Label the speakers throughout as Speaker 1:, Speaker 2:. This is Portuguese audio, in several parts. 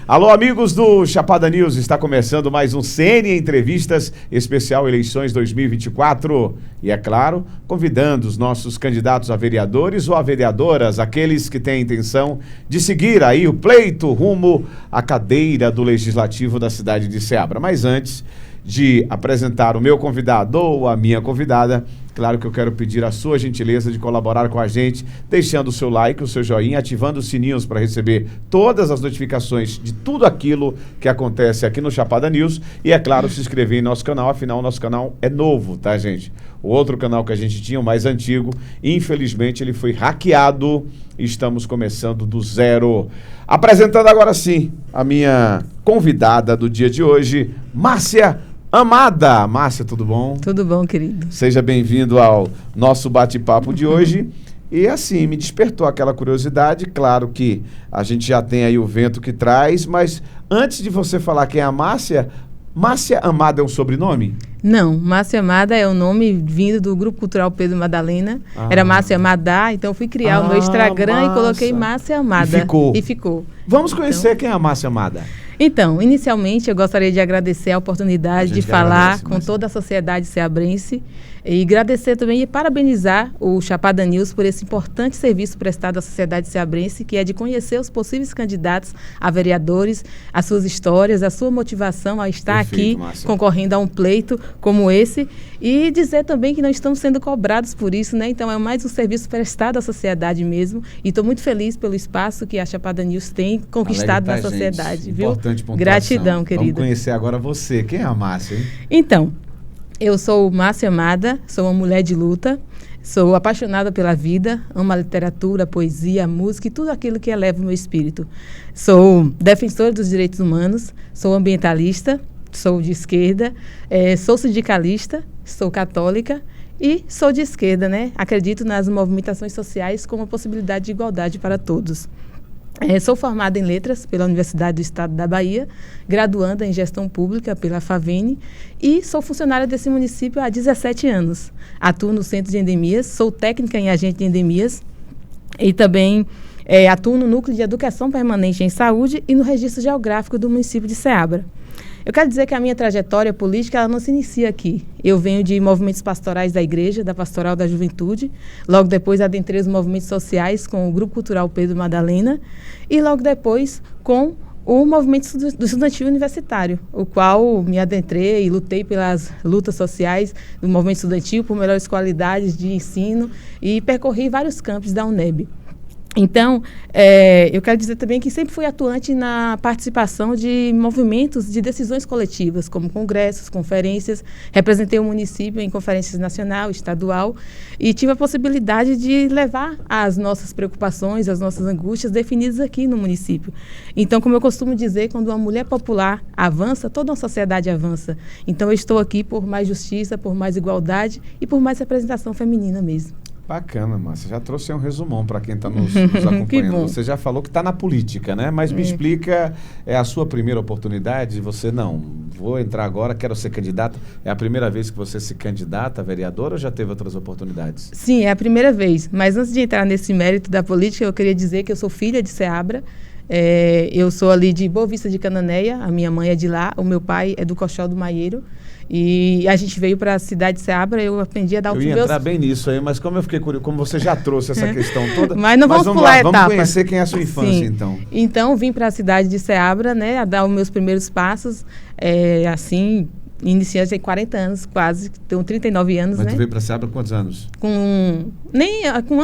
Speaker 1: Alô, amigos do Chapada News, está começando mais um CN Entrevistas, especial Eleições 2024. E é claro, convidando os nossos candidatos a vereadores ou a vereadoras, aqueles que têm a intenção de seguir aí o pleito rumo à cadeira do Legislativo da cidade de Ceabra. Mas antes de apresentar o meu convidado ou a minha convidada, claro que eu quero pedir a sua gentileza de colaborar com a gente, deixando o seu like, o seu joinha, ativando os sininhos para receber todas as notificações de tudo aquilo que acontece aqui no Chapada News e, é claro, se inscrever em nosso canal, afinal, nosso canal é novo, tá, gente? O outro canal que a gente tinha, o mais antigo, infelizmente ele foi hackeado e estamos começando do zero. Apresentando agora sim a minha convidada do dia de hoje, Márcia Amada. Márcia, tudo bom?
Speaker 2: Tudo bom, querido.
Speaker 1: Seja bem-vindo ao nosso bate-papo de hoje. E assim, me despertou aquela curiosidade. Claro que a gente já tem aí o vento que traz, mas antes de você falar quem é a Márcia, Márcia Amada é um sobrenome?
Speaker 2: Não, Márcia Amada é o nome vindo do Grupo Cultural Pedro Madalena. Era Márcia Amada, então eu fui criar o meu Instagram e coloquei Márcia Amada.
Speaker 1: E ficou.
Speaker 2: Ficou.
Speaker 1: Vamos conhecer quem é a Márcia Amada.
Speaker 2: Então, inicialmente eu gostaria de agradecer a oportunidade de falar com toda a sociedade ceabrense e agradecer também e parabenizar o Chapada News por esse importante serviço prestado à sociedade ceabrense, que é de conhecer os possíveis candidatos a vereadores, as suas histórias, a sua motivação a estar aqui
Speaker 1: Márcia,
Speaker 2: concorrendo a um pleito como esse, e dizer também que não estamos sendo cobrados por isso, né? Então é mais um serviço prestado à sociedade mesmo, e estou muito feliz pelo espaço que a Chapada News tem conquistado na sociedade,
Speaker 1: gente.
Speaker 2: viu?
Speaker 1: Importante pontuação.
Speaker 2: Gratidão, querida.
Speaker 1: Vamos conhecer agora você. Quem é a Márcia, hein?
Speaker 2: Então, eu sou Márcia Amada, sou uma mulher de luta, sou apaixonada pela vida, amo a literatura, a poesia, a música e tudo aquilo que eleva o meu espírito. Sou defensora dos direitos humanos, sou ambientalista, sou de esquerda, sou sindicalista, sou católica e sou de esquerda, né? Acredito nas movimentações sociais como a possibilidade de igualdade para todos. Sou formada em Letras pela Universidade do Estado da Bahia, graduanda em Gestão Pública pela FAVENE e sou funcionária desse município há 17 anos. Atuo no Centro de Endemias, sou técnica em agente de endemias e também atuo no Núcleo de Educação Permanente em Saúde e no Registro Geográfico do município de Ceabra. Eu quero dizer que a minha trajetória política ela não se inicia aqui. Eu venho de movimentos pastorais da igreja, da Pastoral da Juventude. Logo depois adentrei os movimentos sociais com o Grupo Cultural Pedro Madalena. E logo depois com o movimento do estudantil universitário, o qual me adentrei e lutei pelas lutas sociais do movimento estudantil, por melhores qualidades de ensino e percorri vários campos da UNEB. Então, eu quero dizer também que sempre fui atuante na participação de movimentos de decisões coletivas, como congressos, conferências, representei o município em conferências nacional, estadual, e tive a possibilidade de levar as nossas preocupações, as nossas angústias definidas aqui no município. Então, como eu costumo dizer, quando uma mulher popular avança, toda uma sociedade avança. Então, eu estou aqui por mais justiça, por mais igualdade e por mais representação feminina mesmo.
Speaker 1: Bacana, Márcia. Já trouxe um resumão para quem está nos acompanhando.
Speaker 2: Que bom.
Speaker 1: Você já falou que está na política, né? Mas me explica, é a sua primeira oportunidade? Você, não, vou entrar agora, quero ser candidata. É a primeira vez que você se candidata a vereadora ou já teve outras oportunidades?
Speaker 2: Sim, é a primeira vez. Mas antes de entrar nesse mérito da política, eu queria dizer que eu sou filha de Ceabra. Eu sou ali de Boa Vista de Cananéia, a minha mãe é de lá, o meu pai é do Coxó do Maieiro. E a gente veio para a cidade de Ceabra, eu aprendi a dar o
Speaker 1: Eu ia entrar bem nisso aí, mas como eu fiquei curioso, como você já trouxe essa questão toda...
Speaker 2: Mas não vamos pular a etapa.
Speaker 1: Vamos conhecer quem é a sua infância,
Speaker 2: Sim.
Speaker 1: então.
Speaker 2: Então, vim para a cidade de Ceabra, né, a dar os meus primeiros passos, assim... Iniciante em 40 anos, quase, tenho 39 anos,
Speaker 1: Mas
Speaker 2: né?
Speaker 1: tu veio para Ceabra com quantos anos?
Speaker 2: Com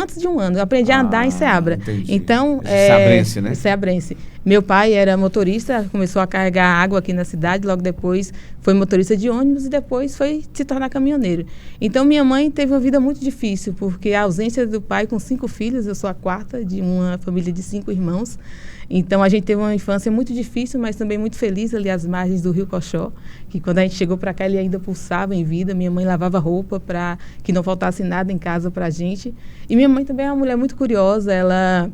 Speaker 2: antes de um ano. Eu aprendi a andar em Ceabra.
Speaker 1: Entendi.
Speaker 2: Então,
Speaker 1: Ceabrense, né?
Speaker 2: Ceabrense. Meu pai era motorista, começou a carregar água aqui na cidade, logo depois foi motorista de ônibus e depois foi se tornar caminhoneiro. Então, minha mãe teve uma vida muito difícil, porque a ausência do pai com 5 filhos, eu sou a quarta de uma família de 5 irmãos. Então, a gente teve uma infância muito difícil, mas também muito feliz ali às margens do Rio Coxó, que quando a gente chegou para cá, ele ainda pulsava em vida. Minha mãe lavava roupa para que não faltasse nada em casa para a gente. E minha mãe também é uma mulher muito curiosa, ela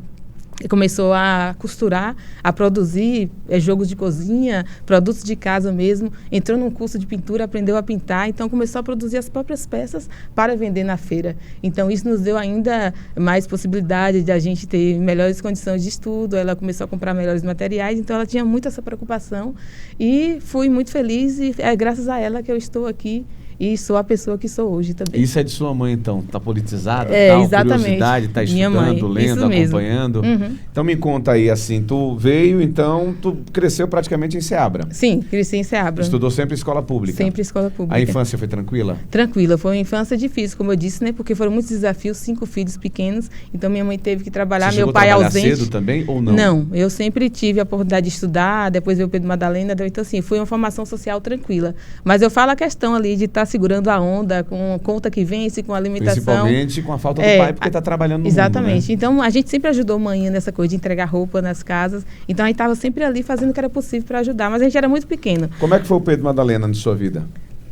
Speaker 2: começou a costurar, a produzir jogos de cozinha, produtos de casa mesmo, entrou num curso de pintura, aprendeu a pintar, então começou a produzir as próprias peças para vender na feira. Então isso nos deu ainda mais possibilidade de a gente ter melhores condições de estudo, ela começou a comprar melhores materiais, então ela tinha muito essa preocupação e fui muito feliz e é graças a ela que eu estou aqui. E sou a pessoa que sou hoje também.
Speaker 1: Isso é de sua mãe, então? Está politizada?
Speaker 2: Exatamente.
Speaker 1: Curiosidade, está estudando, lendo, acompanhando?
Speaker 2: Uhum.
Speaker 1: Então me conta aí, assim, tu veio, então, tu cresceu praticamente em Ceabra.
Speaker 2: Sim, cresci em Ceabra.
Speaker 1: Estudou sempre em escola pública?
Speaker 2: Sempre em escola pública.
Speaker 1: A infância foi tranquila?
Speaker 2: Tranquila, foi uma infância difícil, como eu disse, né? Porque foram muitos desafios, 5 filhos pequenos, então minha mãe teve que trabalhar, meu pai ausente. Você chegou a trabalhar cedo também ou não? Não, eu sempre tive a oportunidade de estudar, depois veio o Pedro Madalena, então assim, foi uma formação social tranquila. Mas eu falo a questão ali de estar segurando a onda, com conta que vence, com alimentação.
Speaker 1: Principalmente com a falta do pai, porque está trabalhando no
Speaker 2: exatamente.
Speaker 1: mundo, né?
Speaker 2: Então, a gente sempre ajudou mãe nessa coisa de entregar roupa nas casas. Então, a gente estava sempre ali fazendo o que era possível para ajudar. Mas a gente era muito pequeno.
Speaker 1: Como é que foi o Pedro Madalena na sua vida?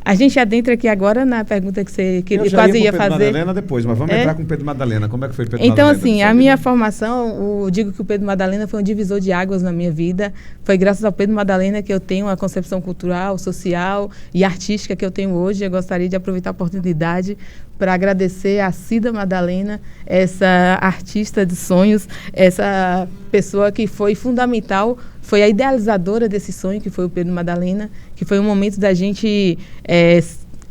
Speaker 2: A gente adentra aqui agora na pergunta que você quase ia fazer.
Speaker 1: Pedro Madalena depois, mas vamos entrar com o Pedro Madalena. Como é que foi o Pedro
Speaker 2: Madalena?
Speaker 1: Madalena?
Speaker 2: Então, assim, a minha formação, eu digo que o Pedro Madalena foi um divisor de águas na minha vida. Foi graças ao Pedro Madalena que eu tenho uma concepção cultural, social e artística que eu tenho hoje. Eu gostaria de aproveitar a oportunidade para agradecer a Cida Madalena, essa artista de sonhos, essa pessoa que foi fundamental, foi a idealizadora desse sonho, que foi o Pedro Madalena, que foi um momento da gente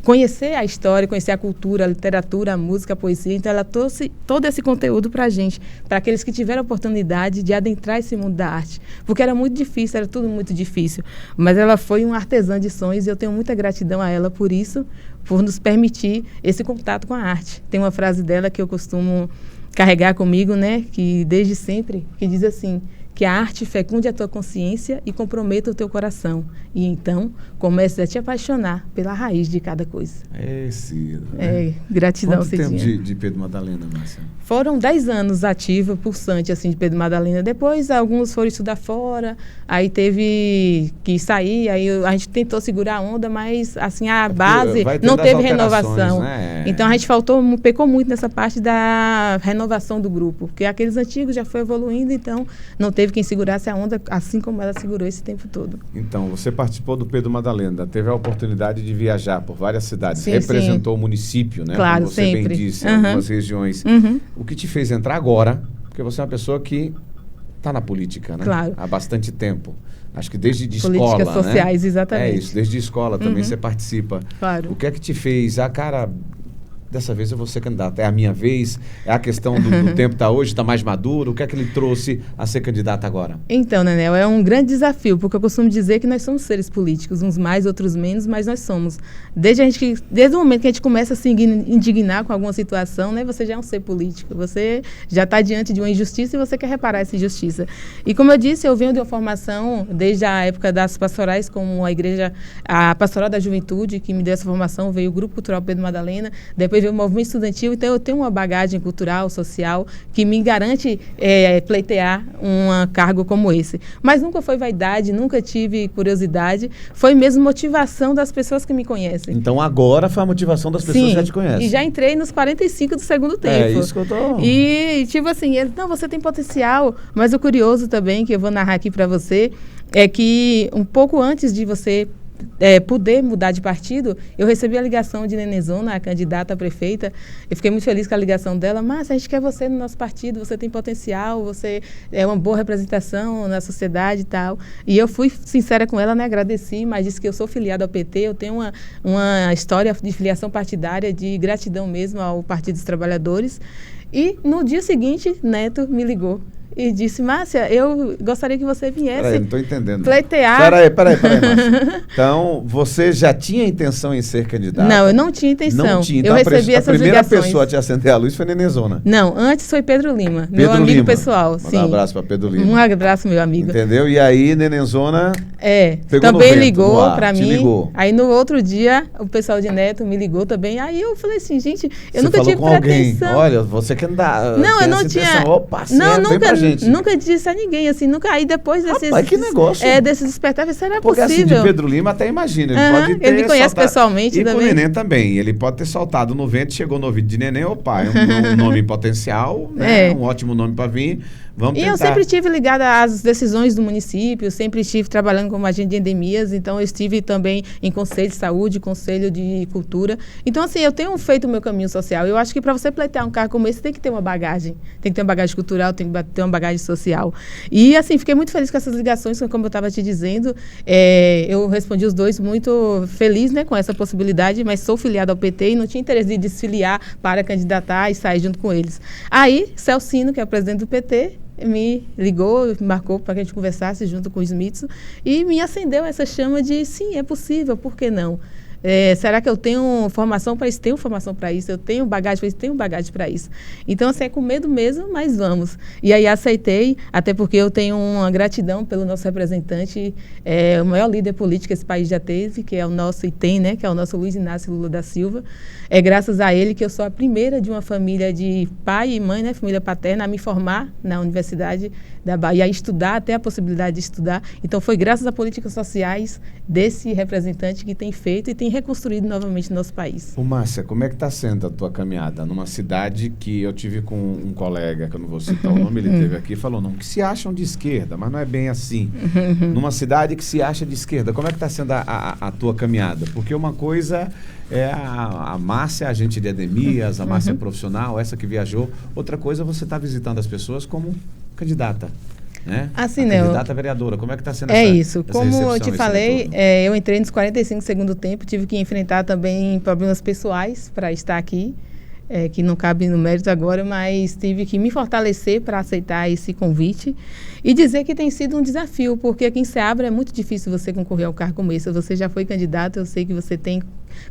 Speaker 2: conhecer a história, conhecer a cultura, a literatura, a música, a poesia. Então, ela trouxe todo esse conteúdo para a gente, para aqueles que tiveram a oportunidade de adentrar esse mundo da arte. Porque era muito difícil, era tudo muito difícil. Mas ela foi uma artesã de sonhos e eu tenho muita gratidão a ela por isso, por nos permitir esse contato com a arte. Tem uma frase dela que eu costumo carregar comigo, né, que desde sempre, que diz assim: que a arte fecunde a tua consciência e comprometa o teu coração. E então, comece a te apaixonar pela raiz de cada coisa.
Speaker 1: Cida,
Speaker 2: né? Gratidão, Cidinha.
Speaker 1: Quanto tempo de Pedro Madalena, Márcia?
Speaker 2: Foram 10 anos ativa, pulsante, assim, de Pedro Madalena. Depois, alguns foram estudar fora, aí teve que sair, aí a gente tentou segurar a onda, mas, assim, a base não teve renovação. Né? Então, a gente pecou muito nessa parte da renovação do grupo, porque aqueles antigos já foi evoluindo, então não teve quem segurasse a onda, assim como ela segurou esse tempo todo.
Speaker 1: Então, você participou do Pedro Madalena, teve a oportunidade de viajar por várias cidades,
Speaker 2: sim,
Speaker 1: representou o município, né?
Speaker 2: Claro,
Speaker 1: como você
Speaker 2: sempre.
Speaker 1: bem disse, em algumas regiões. O que te fez entrar agora, porque você é uma pessoa que está na política, né?
Speaker 2: Claro.
Speaker 1: Há bastante tempo. Acho que desde escola,
Speaker 2: políticas sociais,
Speaker 1: né?
Speaker 2: exatamente.
Speaker 1: É isso, desde escola também você participa.
Speaker 2: Claro.
Speaker 1: O que é que te fez? Cara, dessa vez eu vou ser candidato. É a minha vez? É a questão do tempo está hoje, está mais maduro? O que é que ele trouxe a ser candidato agora? Então,
Speaker 2: Nenel, é um grande desafio, porque eu costumo dizer que nós somos seres políticos, uns mais, outros menos, mas nós somos. Desde o momento que a gente começa a se indignar com alguma situação, né, você já é um ser político, você já está diante de uma injustiça e você quer reparar essa injustiça. E como eu disse, eu venho de uma formação desde a época das pastorais, como a Pastoral da Juventude, que me deu essa formação, veio o Grupo Cultural Pedro Madalena, depois veio o movimento estudantil, então eu tenho uma bagagem cultural, social, que me garante pleitear um cargo como esse. Mas nunca foi vaidade, nunca tive curiosidade, foi mesmo motivação das pessoas que me conhecem.
Speaker 1: Então agora foi a motivação das pessoas que já te conhecem.
Speaker 2: E já entrei nos 45 do segundo tempo.
Speaker 1: É isso que eu tô...
Speaker 2: E tipo assim, não, você tem potencial, mas o curioso também, que eu vou narrar aqui para você, é que um pouco antes de você poder mudar de partido, eu recebi a ligação de Nenenzona, a candidata a prefeita. Eu fiquei muito feliz com a ligação dela. Mas a gente quer você no nosso partido, você tem potencial, você é uma boa representação na sociedade e tal. E eu fui sincera com ela, né? Agradeci, mas disse que eu sou filiada ao PT, eu tenho uma história de filiação partidária, de gratidão mesmo ao Partido dos Trabalhadores. E no dia seguinte, Neto me ligou e disse: Márcia, eu gostaria que você viesse.
Speaker 1: Peraí, não estou entendendo.
Speaker 2: Pleitear.
Speaker 1: Peraí, Márcia. Então, você já tinha intenção em ser candidata?
Speaker 2: Não, eu não tinha intenção.
Speaker 1: Não tinha. Então,
Speaker 2: eu recebi essas ligações.
Speaker 1: A primeira pessoa a te acender a luz foi Nenenzona.
Speaker 2: Não, antes foi Pedro Lima, meu amigo pessoal.
Speaker 1: Manda um abraço para Pedro Lima.
Speaker 2: Um abraço, meu amigo.
Speaker 1: Entendeu? E aí, Nenenzona
Speaker 2: também ligou para mim.
Speaker 1: Ligou.
Speaker 2: Aí, no outro dia, o pessoal de Neto me ligou também. Aí, eu falei assim, gente, eu nunca tive pretensão.
Speaker 1: Olha, você quer andar.
Speaker 2: Não, eu não tinha.
Speaker 1: Opa,
Speaker 2: não, nunca disse a ninguém, assim, nunca. Aí depois desses.
Speaker 1: Rapaz, que negócio.
Speaker 2: Desses despertáveis, será
Speaker 1: porque
Speaker 2: possível?
Speaker 1: Porque assim, de Pedro Lima até imagina.
Speaker 2: Ele me conhece pessoalmente
Speaker 1: e
Speaker 2: também.
Speaker 1: E com o Neném também. Ele pode ter saltado no vento, chegou no ouvido de Neném, opa, é um nome potencial, né? Um ótimo nome para vir. Vamos tentar.
Speaker 2: E eu sempre estive ligada às decisões do município, sempre estive trabalhando como agente de endemias, então eu estive também em conselho de saúde, conselho de cultura. Então, assim, eu tenho feito o meu caminho social. Eu acho que para você pleitear um cargo como esse, tem que ter uma bagagem. Tem que ter uma bagagem cultural, tem que ter uma bagagem social. E, assim, fiquei muito feliz com essas ligações, como eu estava te dizendo. Eu respondi os dois muito feliz, né, com essa possibilidade, mas sou filiada ao PT e não tinha interesse de desfiliar para candidatar e sair junto com eles. Aí, Celcino, que é o presidente do PT, me ligou, me marcou para que a gente conversasse junto com o Smithson e me acendeu essa chama de sim, é possível, por que não? Será que eu tenho formação para isso? Tenho formação para isso. Eu tenho bagagem para isso? Tenho bagagem para isso. Então, assim, é com medo mesmo, mas vamos. E aí aceitei, até porque eu tenho uma gratidão pelo nosso representante, o maior líder político que esse país já teve, que é o nosso, e tem, né, que é o nosso Luiz Inácio Lula da Silva. É graças a ele que eu sou a primeira de uma família de pai e mãe, né, família paterna, a me formar na Universidade da Bahia, a estudar, até a possibilidade de estudar. Então, foi graças a políticas sociais desse representante que tem feito e tem reconstruído novamente o nosso país.
Speaker 1: Ô, Márcia, como é que está sendo a tua caminhada numa cidade que eu tive com um colega, que eu não vou citar o nome, ele teve aqui e falou, não, que se acham de esquerda, mas não é bem assim. Numa cidade que se acha de esquerda, como é que está sendo a tua caminhada? Porque uma coisa é a Márcia, agente de endemias, a Márcia profissional, essa que viajou. Outra coisa é você estar visitando as pessoas como candidata. Né?
Speaker 2: Assim,
Speaker 1: a candidata vereadora, como é que está sendo
Speaker 2: isso,
Speaker 1: essa
Speaker 2: como
Speaker 1: recepção,
Speaker 2: eu te falei, eu entrei nos 45 segundo tempo, tive que enfrentar também problemas pessoais para estar aqui, que não cabe no mérito agora, mas tive que me fortalecer para aceitar esse convite e dizer que tem sido um desafio, porque aqui em Ceabra é muito difícil você concorrer ao cargo como esse. Você já foi candidato, eu sei que você tem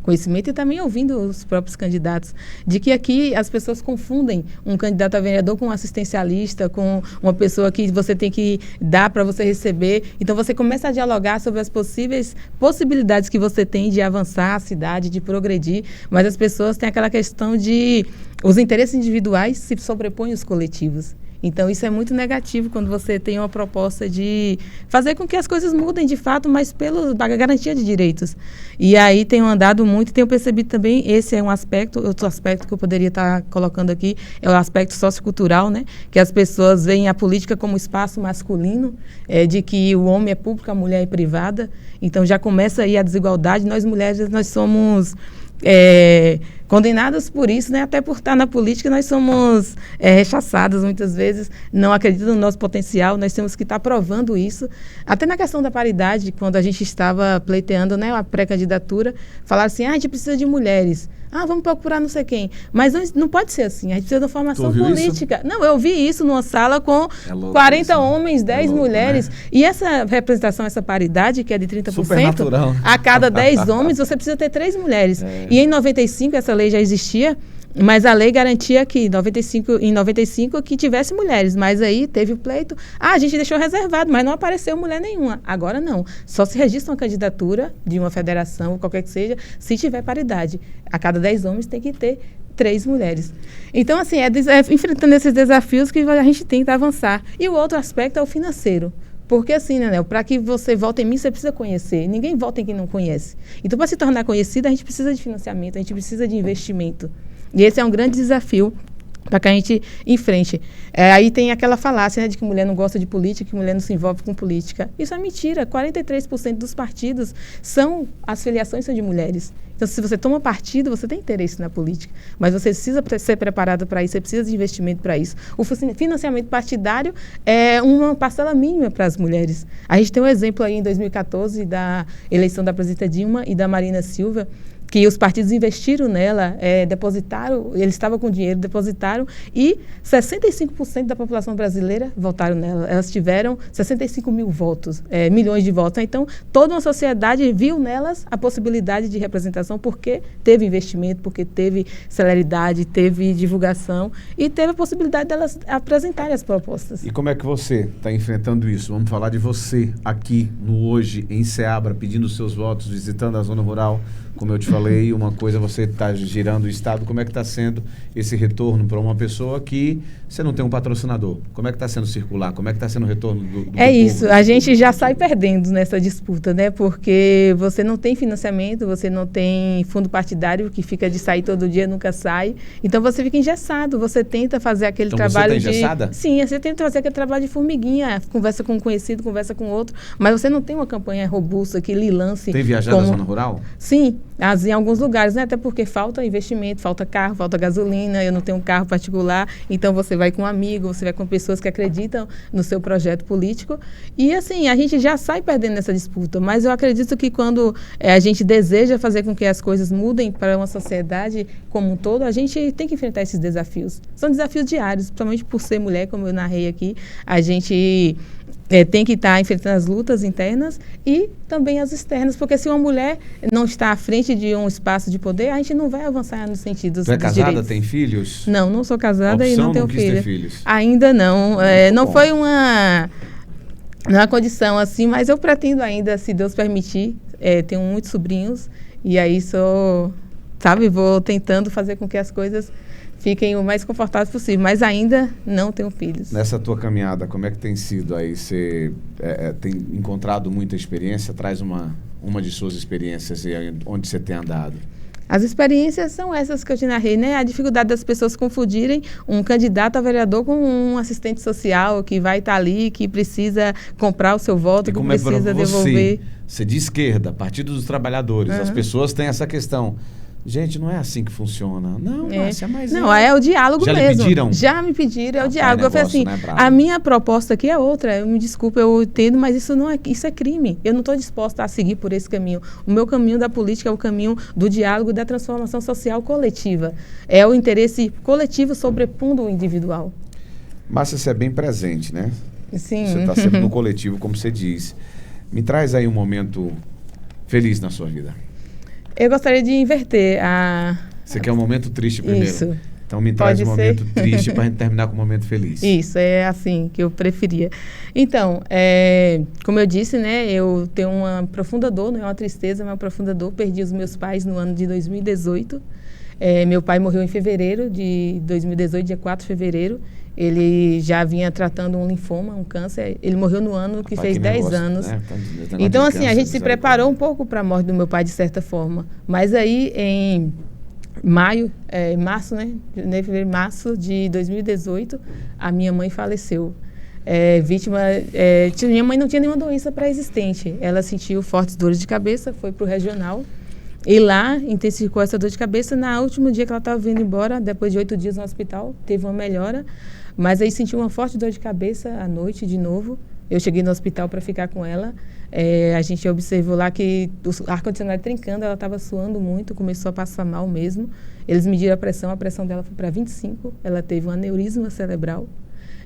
Speaker 2: conhecimento e também ouvindo os próprios candidatos, de que aqui as pessoas confundem um candidato a vereador com um assistencialista, com uma pessoa que você tem que dar para você receber. Então, você começa a dialogar sobre as possíveis possibilidades que você tem de avançar a cidade, de progredir, mas as pessoas têm aquela questão de os interesses individuais se sobrepõem aos coletivos. Então, isso é muito negativo quando você tem uma proposta de fazer com que as coisas mudem de fato, mas pela garantia de direitos. E aí tenho andado muito e tenho percebido também, esse é um aspecto, outro aspecto que eu poderia estar colocando aqui, é o aspecto sociocultural, né? Que as pessoas veem a política como espaço masculino, de que o homem é público, a mulher é privada. Então, já começa aí a desigualdade. Nós mulheres, nós somos condenadas por isso, né? Até por estar na política, nós somos rechaçadas muitas vezes, não acreditam no nosso potencial, nós temos que estar provando isso. Até na questão da paridade, quando a gente estava pleiteando, né, a pré-candidatura, falaram assim, a gente precisa de mulheres. Vamos procurar não sei quem. Mas não pode ser assim. A gente precisa de uma formação política. Isso? Não, eu vi isso numa sala com 40 isso, homens, 10 mulheres. Né? E essa representação, essa paridade, que é de 30%, a cada 10 homens, você precisa ter 3 mulheres. E em 95, essa lei já existia, mas a lei garantia que em 95 que tivesse mulheres, mas aí teve o pleito. A gente deixou reservado, mas não apareceu mulher nenhuma. Agora não. Só se registra uma candidatura de uma federação, ou qualquer que seja, se tiver paridade. A cada 10 homens tem que ter 3 mulheres. Então, assim, enfrentando esses desafios que a gente tenta avançar. E o outro aspecto é o financeiro. Porque assim, né, Nel, para que você vote em mim, você precisa conhecer. Ninguém vota em quem não conhece. Então, para se tornar conhecida, a gente precisa de financiamento, a gente precisa de investimento. E esse é um grande desafio para que a gente enfrente. Aí tem aquela falácia, né, de que mulher não gosta de política, que mulher não se envolve com política. Isso é mentira. 43% dos partidos as filiações são de mulheres. Então, se você toma partido, você tem interesse na política. Mas você precisa ser preparado para isso, você precisa de investimento para isso. O financiamento partidário é uma parcela mínima para as mulheres. A gente tem um exemplo aí em 2014 da eleição da presidenta Dilma e da Marina Silva, que os partidos investiram nela, depositaram, eles estavam com dinheiro, depositaram, e 65% da população brasileira votaram nela. Elas tiveram 65 mil votos, milhões de votos. Então, toda uma sociedade viu nelas a possibilidade de representação, porque teve investimento, porque teve celeridade, teve divulgação e teve a possibilidade delas apresentarem as propostas.
Speaker 1: E como é que você está enfrentando isso? Vamos falar de você aqui no Hoje, em Ceabra, pedindo seus votos, visitando a zona rural, como eu te falei. a lei, uma coisa você está girando o Estado. Como é que está sendo esse retorno para uma pessoa que você não tem um patrocinador? Como é que está sendo circular? Como é que está sendo o retorno do
Speaker 2: É isso,
Speaker 1: povo?
Speaker 2: a gente já sai perdendo nessa disputa, né? Porque você não tem financiamento, você não tem fundo partidário que fica de sair todo dia, nunca sai. Então você fica engessado, você tenta fazer aquele trabalho
Speaker 1: você tá engessada?
Speaker 2: Sim, você tenta fazer aquele trabalho de formiguinha, conversa com um conhecido, conversa com outro, mas você não tem uma campanha robusta que lhe lance.
Speaker 1: Tem viajado na zona rural?
Speaker 2: Sim, em alguns lugares, né? Até porque falta investimento, falta carro, falta gasolina, eu não tenho um carro particular, então você vai com um amigo, você vai com pessoas que acreditam no seu projeto político. E assim, a gente já sai perdendo nessa disputa, mas eu acredito que quando a gente deseja fazer com que as coisas mudem para uma sociedade como um todo, a gente tem que enfrentar esses desafios. São desafios diários, principalmente por ser mulher, como eu narrei aqui, a gente tem que estar enfrentando as lutas internas e também as externas, porque se uma mulher não está à frente de um espaço de poder, a gente não vai avançar nos sentidos
Speaker 1: Tu é
Speaker 2: dos
Speaker 1: casada,
Speaker 2: direitos.
Speaker 1: tem filhos?
Speaker 2: Não, não sou casada e não tenho
Speaker 1: não quis ter
Speaker 2: filho.
Speaker 1: filhos?
Speaker 2: Ainda não. Não
Speaker 1: bom.
Speaker 2: foi uma condição assim, mas eu pretendo ainda, se Deus permitir. Tenho muitos sobrinhos e aí vou tentando fazer com que as coisas fiquem o mais confortáveis possível, mas ainda não tenho filhos.
Speaker 1: Nessa tua caminhada, como é que tem sido aí? Você tem encontrado muita experiência? Traz uma de suas experiências e onde você tem andado.
Speaker 2: As experiências são essas que eu te narrei, né? A dificuldade das pessoas confundirem um candidato a vereador com um assistente social que vai estar ali, que precisa comprar o seu voto, que precisa devolver.
Speaker 1: Você de esquerda, Partido dos Trabalhadores, as pessoas têm essa questão. Gente, não é assim que funciona. Não, Márcia, mas...
Speaker 2: Não, é o diálogo mesmo.
Speaker 1: Já lhe pediram?
Speaker 2: Já me pediram, é o diálogo.
Speaker 1: Negócio,
Speaker 2: eu falei assim,
Speaker 1: né,
Speaker 2: a minha proposta aqui é outra. Eu me desculpe, eu entendo, mas isso é crime. Eu não estou disposta a seguir por esse caminho. O meu caminho da política é o caminho do diálogo e da transformação social coletiva. É o interesse coletivo sobrepondo o individual.
Speaker 1: Márcia, você é bem presente, né?
Speaker 2: Sim.
Speaker 1: Você está sempre no coletivo, como você diz. Me traz aí um momento feliz na sua vida.
Speaker 2: Eu gostaria de inverter
Speaker 1: Você quer um momento triste primeiro?
Speaker 2: Isso.
Speaker 1: Então me traz um momento triste para a gente terminar com um momento feliz.
Speaker 2: Isso, é assim que eu preferia. Então, como eu disse, né, eu tenho uma profunda dor, não é uma tristeza, mas uma profunda dor. Perdi os meus pais no ano de 2018. Meu pai morreu em fevereiro de 2018, dia 4 de fevereiro. Ele já vinha tratando um linfoma, um câncer. Ele morreu no ano que fez 10 anos. Né? Então, assim, a gente se preparou um pouco para a morte do meu pai, de certa forma. Mas aí, em março, né? Março de 2018, a minha mãe faleceu. Vítima... minha mãe não tinha nenhuma doença pré-existente. Ela sentiu fortes dores de cabeça, foi para o regional. E lá, intensificou essa dor de cabeça. No último dia que ela estava vindo embora, depois de 8 dias no hospital, teve uma melhora. Mas aí sentiu uma forte dor de cabeça à noite, de novo. Eu cheguei no hospital para ficar com ela. A gente observou lá que o ar-condicionado trincando, ela estava suando muito, começou a passar mal mesmo. Eles mediram a pressão dela foi para 25. Ela teve um aneurisma cerebral.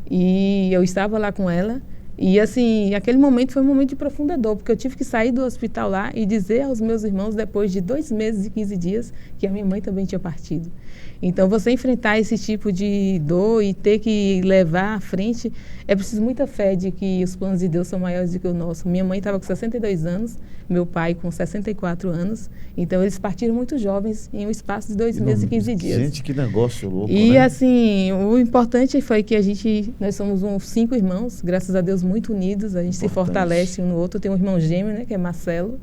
Speaker 2: E eu estava lá com ela. E, assim, aquele momento foi um momento de profunda dor, porque eu tive que sair do hospital lá e dizer aos meus irmãos, depois de 2 meses e 15 dias, que a minha mãe também tinha partido. Então, você enfrentar esse tipo de dor e ter que levar à frente, é preciso muita fé de que os planos de Deus são maiores do que o nosso. Minha mãe estava com 62 anos, meu pai com 64 anos. Então, eles partiram muito jovens em um espaço de 2 meses e 15 dias.
Speaker 1: Gente, que negócio louco,
Speaker 2: E,
Speaker 1: né?
Speaker 2: assim, o importante foi que nós somos 5 irmãos, graças a Deus, muito unidos. A gente se fortalece um no outro. Eu tenho um irmão gêmeo, né, que é Marcelo.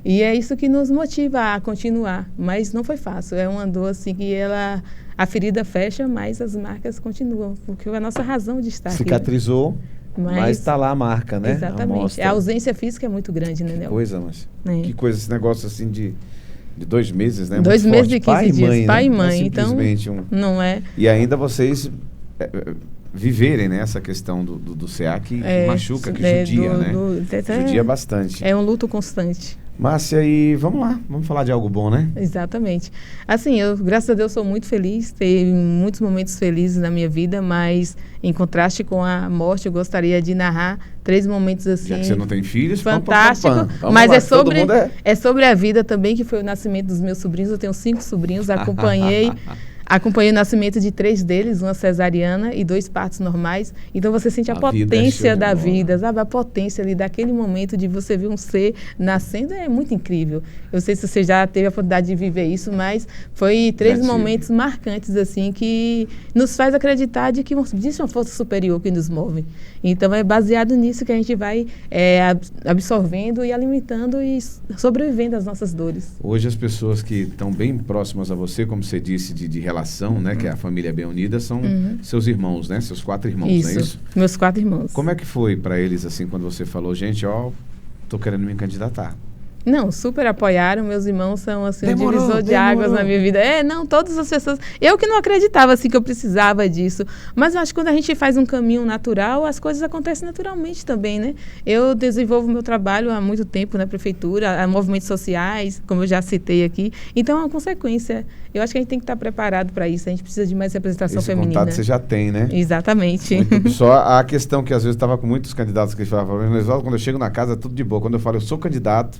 Speaker 2: E é isso que nos motiva a continuar. Mas não foi fácil. É uma dor, assim, que a ferida fecha, mas as marcas continuam. Porque é a nossa razão de estar
Speaker 1: Cicatrizou,
Speaker 2: aqui.
Speaker 1: mas está lá a marca, né?
Speaker 2: Exatamente. A ausência física é muito grande, né, Nel?
Speaker 1: Que coisa, mas... Que coisa, esse negócio, assim, de 2 meses, né?
Speaker 2: 2 meses e 15 dias.
Speaker 1: Mãe,
Speaker 2: pai e
Speaker 1: né?
Speaker 2: mãe.
Speaker 1: Então,
Speaker 2: não é...
Speaker 1: E ainda vocês... viverem, né, essa questão do CA que machuca, que judia, né? Judia bastante.
Speaker 2: É um luto constante.
Speaker 1: Márcia, e vamos lá, vamos falar de algo bom, né?
Speaker 2: Exatamente. Assim, eu, graças a Deus, sou muito feliz, tenho muitos momentos felizes na minha vida, mas em contraste com a morte, eu gostaria de narrar 3 momentos assim...
Speaker 1: Já que você não tem filhos,
Speaker 2: fantástico, mas é sobre a vida também, que foi o nascimento dos meus sobrinhos. Eu tenho 5 sobrinhos, acompanhei Acompanhei o nascimento de 3 deles, uma cesariana e 2 partos normais. Então você sente a potência da vida, sabe? A potência ali daquele momento de você ver um ser nascendo é muito incrível. Eu não sei se você já teve a oportunidade de viver isso, mas foi 3 momentos marcantes assim que nos faz acreditar de que existe uma força superior que nos move. Então é baseado nisso que a gente vai absorvendo e alimentando e sobrevivendo às nossas dores.
Speaker 1: Hoje as pessoas que estão bem próximas a você, como você disse, de relação, né, que é a família bem unida, são seus irmãos, né? Seus 4 irmãos,
Speaker 2: isso,
Speaker 1: não é isso?
Speaker 2: Meus 4 irmãos.
Speaker 1: Como é que foi para eles, assim, quando você falou, gente, tô querendo me candidatar?
Speaker 2: Não, super apoiaram. Meus irmãos são, assim, um divisor de águas na minha vida. Todas as pessoas... Eu que não acreditava, assim, que eu precisava disso. Mas eu acho que quando a gente faz um caminho natural, as coisas acontecem naturalmente também, né? Eu desenvolvo meu trabalho há muito tempo na prefeitura, há movimentos sociais, como eu já citei aqui. Então, é uma consequência. Eu acho que a gente tem que estar preparado para isso. A gente precisa de mais representação feminina.
Speaker 1: Esse contato você já tem, né?
Speaker 2: Exatamente.
Speaker 1: Só a questão que, às vezes, estava com muitos candidatos que falavam, quando eu chego na casa, é tudo de boa. Quando eu falo, eu sou candidato...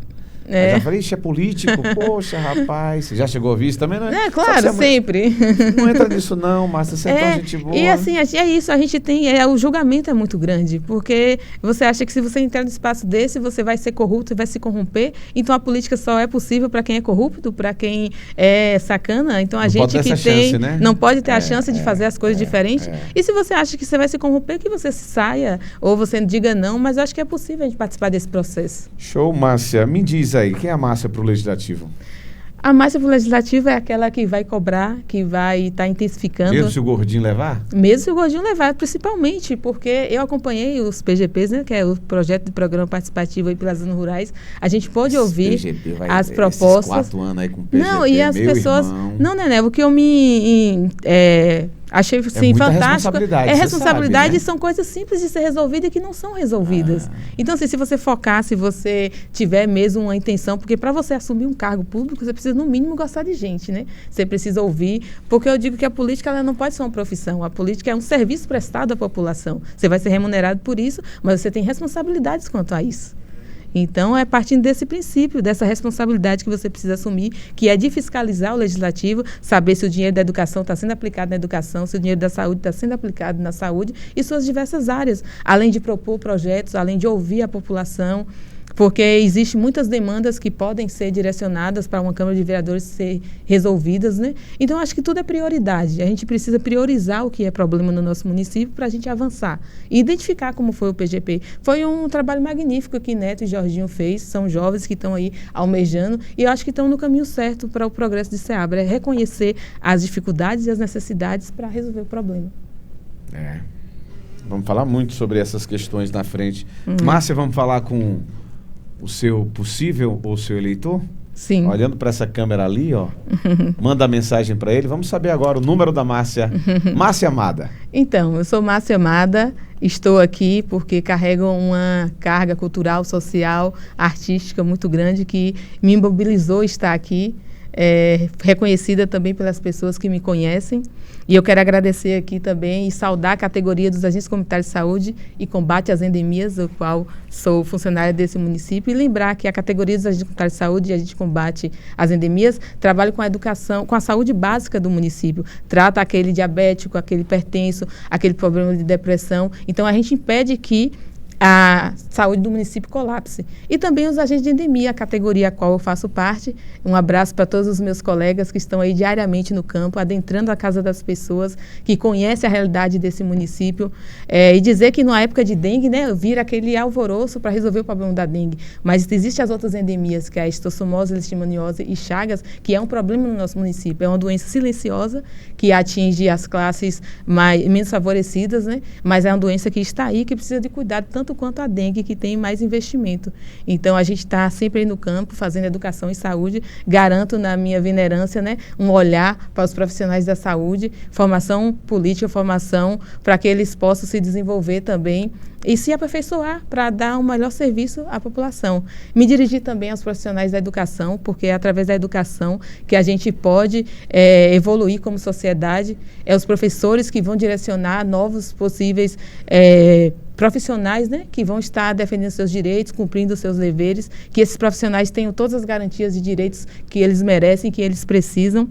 Speaker 1: Eu já falei, é político? Poxa, rapaz, você já chegou a ouvir isso também, não é?
Speaker 2: Claro, sempre.
Speaker 1: Não entra nisso não, Márcia, você é tão gente boa.
Speaker 2: E assim, é isso, a gente tem, o julgamento é muito grande, porque você acha que se você entrar no espaço desse, você vai ser corrupto e vai se corromper, então a política só é possível para quem é corrupto, para quem é sacana, então a gente que tem, chance, né? Não pode ter a chance de fazer as coisas diferentes, e se você acha que você vai se corromper, que você saia, ou você diga não, mas eu acho que é possível a gente participar desse processo.
Speaker 1: Show, Márcia, me diz aí, quem é a Márcia para o Legislativo?
Speaker 2: A Márcia para o Legislativo é aquela que vai cobrar, que vai estar intensificando.
Speaker 1: Mesmo se o gordinho levar?
Speaker 2: Mesmo se o gordinho levar, principalmente, porque eu acompanhei os PGPs, né, que é o projeto de programa participativo aí pelas zonas rurais. A gente pôde ouvir as propostas.
Speaker 1: 4 anos aí com o PGP,
Speaker 2: não, e as pessoas...
Speaker 1: Irmão.
Speaker 2: Não, Nené, o que eu achei assim, fantástico. É responsabilidade, sabe, né? São coisas simples de ser resolvidas e que não são resolvidas. Então, assim, se você focar, se você tiver mesmo uma intenção, porque para você assumir um cargo público, você precisa, no mínimo, gostar de gente, né? Você precisa ouvir, porque eu digo que a política ela não pode ser uma profissão. A política é um serviço prestado à população. Você vai ser remunerado por isso, mas você tem responsabilidades quanto a isso. Então, é partindo desse princípio, dessa responsabilidade que você precisa assumir, que é de fiscalizar o legislativo, saber se o dinheiro da educação está sendo aplicado na educação, se o dinheiro da saúde está sendo aplicado na saúde e suas diversas áreas, além de propor projetos, além de ouvir a população, porque existem muitas demandas que podem ser direcionadas para uma Câmara de Vereadores ser resolvidas, né? Então, acho que tudo é prioridade. A gente precisa priorizar o que é problema no nosso município para a gente avançar e identificar como foi o PGP. Foi um trabalho magnífico que Neto e Jorginho fez, são jovens que estão aí almejando e eu acho que estão no caminho certo para o progresso de Ceabra, é reconhecer as dificuldades e as necessidades para resolver o problema.
Speaker 1: Vamos falar muito sobre essas questões na frente. Márcia, vamos falar com o seu possível ou seu eleitor?
Speaker 2: Sim.
Speaker 1: Olhando para essa câmera ali, ó, manda a mensagem para ele. Vamos saber agora o número da Márcia. Márcia Amada.
Speaker 2: Então, eu sou Márcia Amada, estou aqui porque carrego uma carga cultural, social, artística muito grande que me mobilizou estar aqui. Reconhecida também pelas pessoas que me conhecem. E eu quero agradecer aqui também e saudar a categoria dos agentes comunitários de saúde e combate às endemias, do qual sou funcionária desse município, e lembrar que a categoria dos agentes comunitários de saúde e a gente combate às endemias trabalha com a educação, com a saúde básica do município. Trata aquele diabético, aquele hipertenso, aquele problema de depressão. Então, a gente impede que a saúde do município colapse. E também os agentes de endemia, a categoria a qual eu faço parte. Um abraço para todos os meus colegas que estão aí diariamente no campo, adentrando a casa das pessoas, que conhecem a realidade desse município. E dizer que na época de dengue, né, vira aquele alvoroço para resolver o problema da dengue. Mas existem as outras endemias, que é a esquistossomose, leishmaniose e chagas, que é um problema no nosso município. É uma doença silenciosa que atinge as classes menos favorecidas, né, mas é uma doença que está aí, que precisa de cuidado, tanto quanto a dengue, que tem mais investimento. Então, a gente está sempre aí no campo, fazendo educação e saúde. Garanto na minha venerância, né, um olhar para os profissionais da saúde, formação política, formação para que eles possam se desenvolver também e se aperfeiçoar para dar um melhor serviço à população. Me dirigir também aos profissionais da educação, porque é através da educação que a gente pode evoluir como sociedade. É os professores que vão direcionar novos possíveis profissionais, né, que vão estar defendendo seus direitos, cumprindo seus deveres, que esses profissionais tenham todas as garantias de direitos que eles merecem, que eles precisam.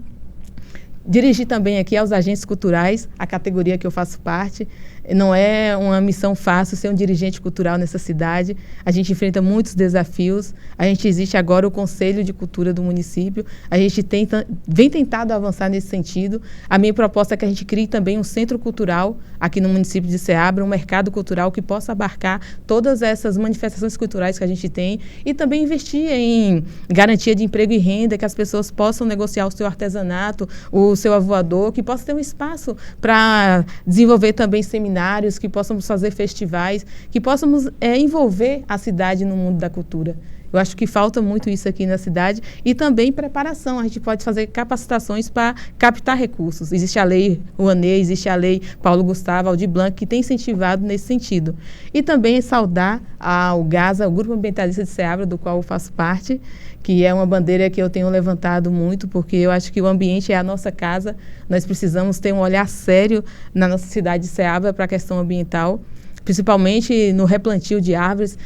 Speaker 2: dirigir também aqui aos agentes culturais, a categoria que eu faço parte. Não é uma missão fácil ser um dirigente cultural nessa cidade. A gente enfrenta muitos desafios. Existe agora o Conselho de Cultura do município. A gente vem tentado avançar nesse sentido. A minha proposta é que a gente crie também um centro cultural aqui no município de Ceabra, um mercado cultural que possa abarcar todas essas manifestações culturais que a gente tem e também investir em garantia de emprego e renda, que as pessoas possam negociar o seu artesanato, o seu avoador, que possa ter um espaço para desenvolver também seminários, que possamos fazer festivais, que possamos envolver a cidade no mundo da cultura. Eu acho que falta muito isso aqui na cidade e também preparação. A gente pode fazer capacitações para captar recursos. Existe a lei Rouanet, existe a lei Paulo Gustavo, Aldir Blanc, que tem incentivado nesse sentido. E também saudar ao GASA, o Grupo Ambientalista de Ceabra, do qual eu faço parte, que é uma bandeira que eu tenho levantado muito, porque eu acho que o ambiente é a nossa casa. Nós precisamos ter um olhar sério na nossa cidade de Ceabra para a questão ambiental, principalmente no replantio de árvores.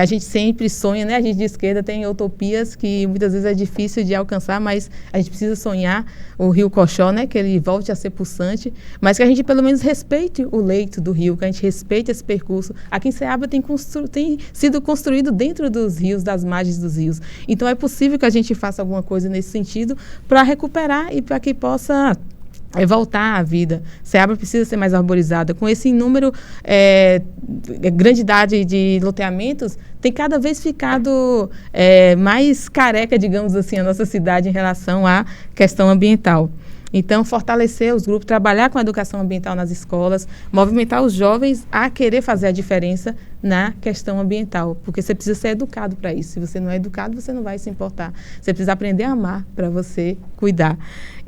Speaker 2: A gente sempre sonha, né? A gente de esquerda tem utopias que muitas vezes é difícil de alcançar, mas a gente precisa sonhar o Rio Coxó, né? Que ele volte a ser pulsante, mas que a gente pelo menos respeite o leito do rio, que a gente respeite esse percurso. Aqui em Ceabra tem sido construído dentro dos rios, das margens dos rios. Então é possível que a gente faça alguma coisa nesse sentido para recuperar e para que possa voltar à vida. Ceabra precisa ser mais arborizada. Com esse número, grande idade de loteamentos, tem cada vez ficado mais careca, digamos assim, a nossa cidade em relação à questão ambiental. Então, fortalecer os grupos, trabalhar com a educação ambiental nas escolas, movimentar os jovens a querer fazer a diferença na questão ambiental, porque você precisa ser educado para isso. Se você não é educado, você não vai se importar. Você precisa aprender a amar para você cuidar.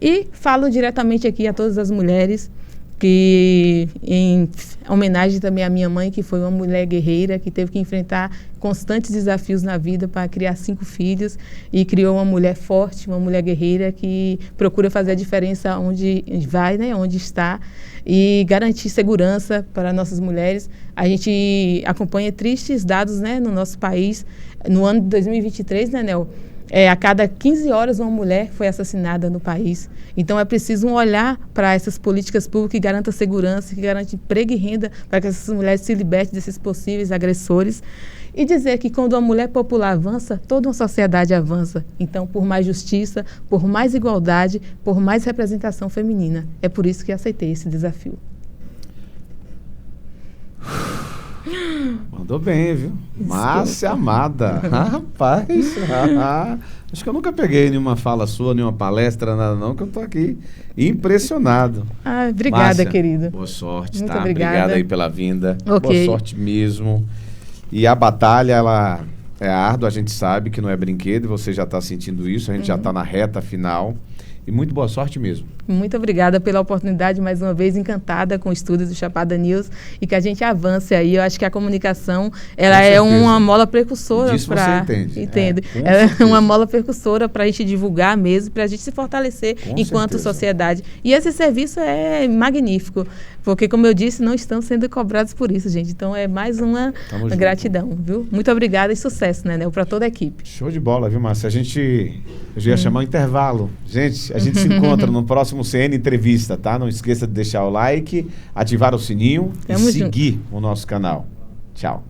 Speaker 2: E falo diretamente aqui a todas as mulheres, que em homenagem também à minha mãe, que foi uma mulher guerreira, que teve que enfrentar constantes desafios na vida para criar 5 filhos e criou uma mulher forte, uma mulher guerreira que procura fazer a diferença onde vai, né, onde está, e garantir segurança para nossas mulheres. A gente acompanha tristes dados, né, no nosso país. No ano de 2023, né, Nel? A cada 15 horas uma mulher foi assassinada no país. Então é preciso um olhar para essas políticas públicas que garantam segurança, que garantem emprego e renda para que essas mulheres se libertem desses possíveis agressores. E dizer que quando uma mulher popular avança, toda uma sociedade avança. Então, por mais justiça, por mais igualdade, por mais representação feminina. É por isso que aceitei esse desafio.
Speaker 1: Mandou bem, viu? Márcia Amada. Rapaz, acho que eu nunca peguei nenhuma fala sua, nenhuma palestra, nada não, que eu tô aqui impressionado.
Speaker 2: Obrigada,
Speaker 1: Márcia,
Speaker 2: querida.
Speaker 1: boa sorte,
Speaker 2: muito
Speaker 1: tá?
Speaker 2: obrigada.
Speaker 1: Obrigada aí pela vinda.
Speaker 2: Okay.
Speaker 1: Boa sorte mesmo. E a batalha, ela é árdua, a gente sabe que não é brinquedo, você já está sentindo isso, a gente já está na reta final. E muito boa sorte mesmo.
Speaker 2: Muito obrigada pela oportunidade, mais uma vez, encantada com o estudo do Chapada News e que a gente avance aí. Eu acho que a comunicação, ela é uma mola precursora para...
Speaker 1: Disso você entende.
Speaker 2: Entende. Ela é uma mola precursora para a gente divulgar mesmo, para a gente se fortalecer enquanto sociedade. E esse serviço é magnífico, porque, como eu disse, não estão sendo cobrados por isso, gente. Então, é mais uma gratidão, viu? Muito obrigada e sucesso, né, Nel, para toda a equipe.
Speaker 1: Show de bola, viu, Márcia? Eu já ia chamar um intervalo. Gente, a gente se encontra no próximo CN Entrevista, tá? Não esqueça de deixar o like, ativar o sininho e seguir o nosso canal. Tchau.